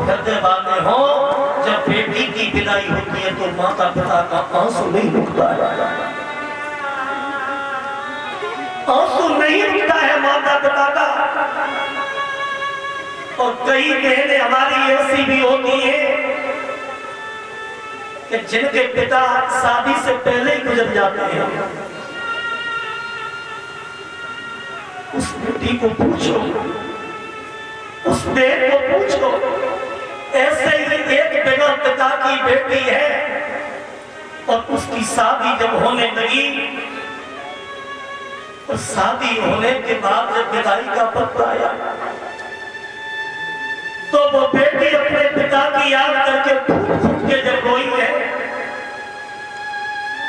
हृदय वाले हो, जब बेटी की विदाई होती है तो माता पिता का आंसू नहीं रुकता है, आंसू नहीं रुकता है माता पिता का। और कई बहनें हमारी ऐसी भी होती है कि जिनके पिता शादी से पहले ही गुजर जाते हैं। उस बेटी को पूछो, उस बहन को पूछो, ऐसे ही एक बिना पिता की बेटी है और उसकी शादी जब होने लगी, और शादी होने के बाद जब विदाई का वक्त आया तो वो बेटी अपने पिता की याद करके फूट फूट के जब रोई है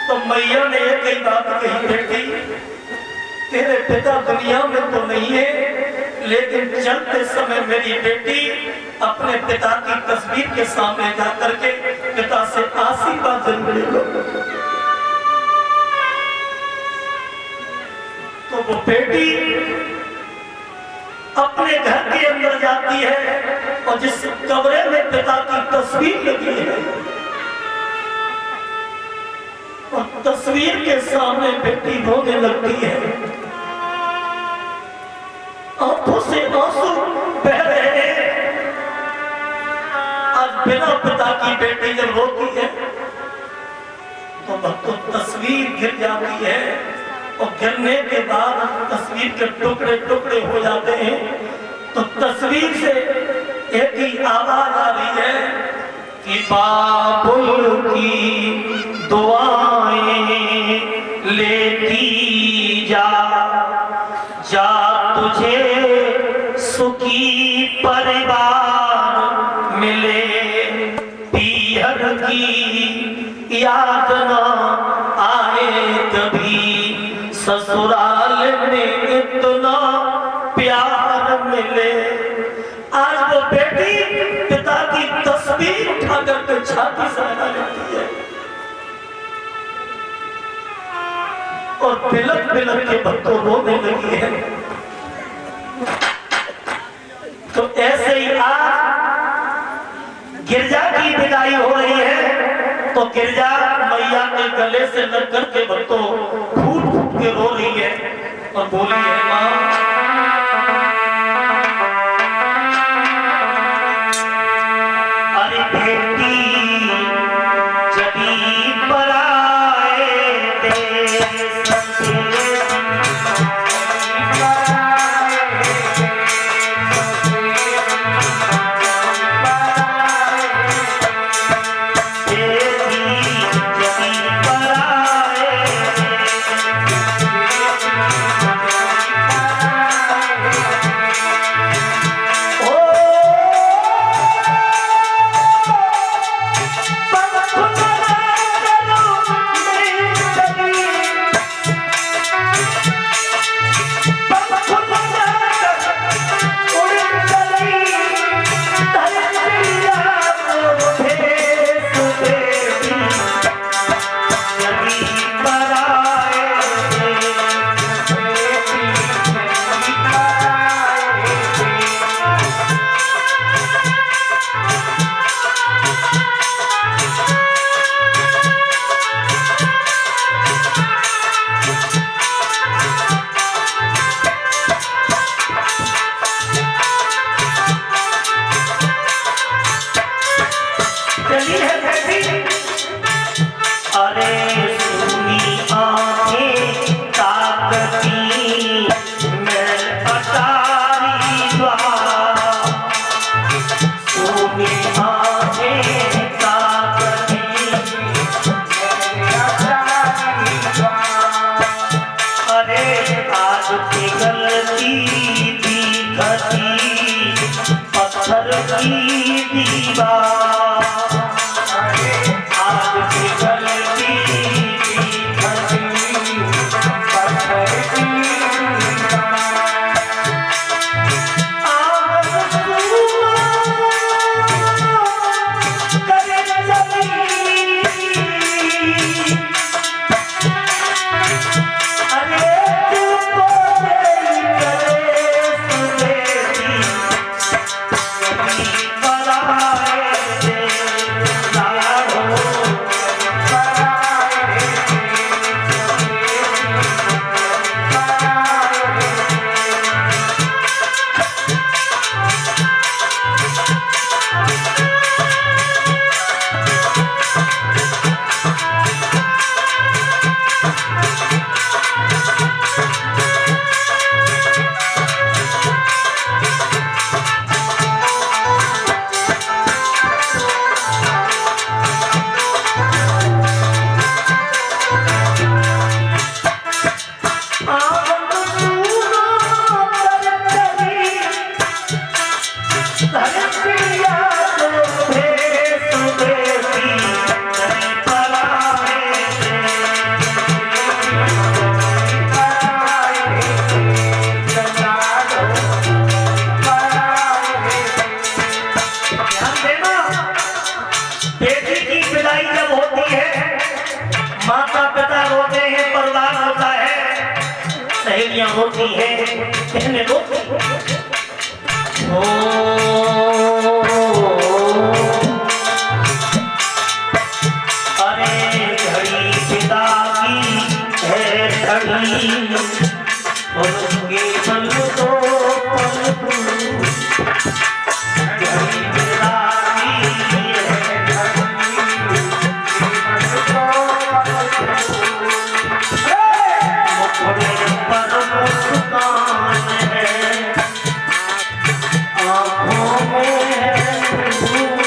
तो मैया ने एक ही बात कही, बेटी तेरे पिता दुनिया में तो नहीं है, लेकिन चलते समय मेरी बेटी अपने पिता की तस्वीर के सामने जा करके पिता से आशीर्वाद जरूर लो। तो वो बेटी अपने घर के अंदर जाती है और जिस कमरे में पिता की तस्वीर लगी है और तस्वीर के सामने बेटी रोने लगती है, आंखों से आंसू बह रहे हैं। आज बिना पिता की बेटी जब रोती है तो तस्वीर गिर जाती है और गिरने के बाद तस्वीर के टुकड़े टुकड़े हो जाते हैं। तो तस्वीर से एक ही आवाज आ रही है कि बाबुल की दुआएं लेती जा, जा तुझे सुखी परिवार मिले, पीहर की याद ना आए कभी, ससुराल में इतना प्यार मिले। आज वो बेटी पिता की तस्वीर उठा करके छाती से लगा लेती है और बिलक बिलक के बच्चों रोने लगी है। तो ऐसे ही आज गिरजा की विदाई हो रही है तो गिरजा मैया के गले से लग करके बच्चों फूट फूट के रो रही है और बोली है, माँ अरे बेटी जबी पराए पत्थर की दीवार, आज की गलती पत्थर की बड़ा बेटी की विदाई जब होती है, माता पिता रोते हैं, परिवार होता है, सहेलियां होती हैं, बहनें रोती हैं। अरे घड़ी पिता की है घड़ी, उसके पल तो पल घड़ी पिता की है मुखड़े पर मुस्कान है, आँखों में है धूप।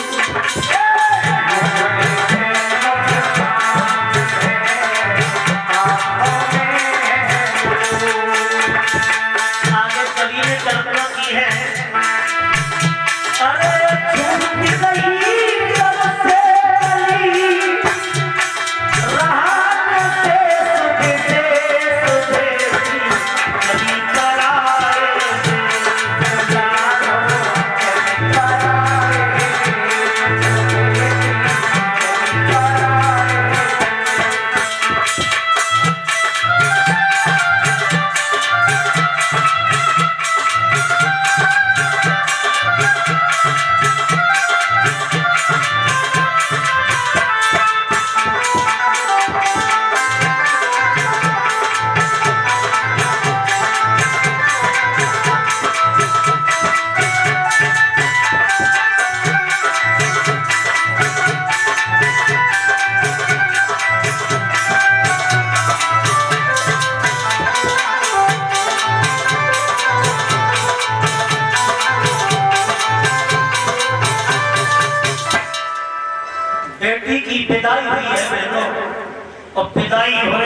आगे कवि ने कल्पना की है, अरे छूट गई तब से गली, राहत से सुबह कभी कराए बेटी की विदाई हुई है बहनों, और विदाई होने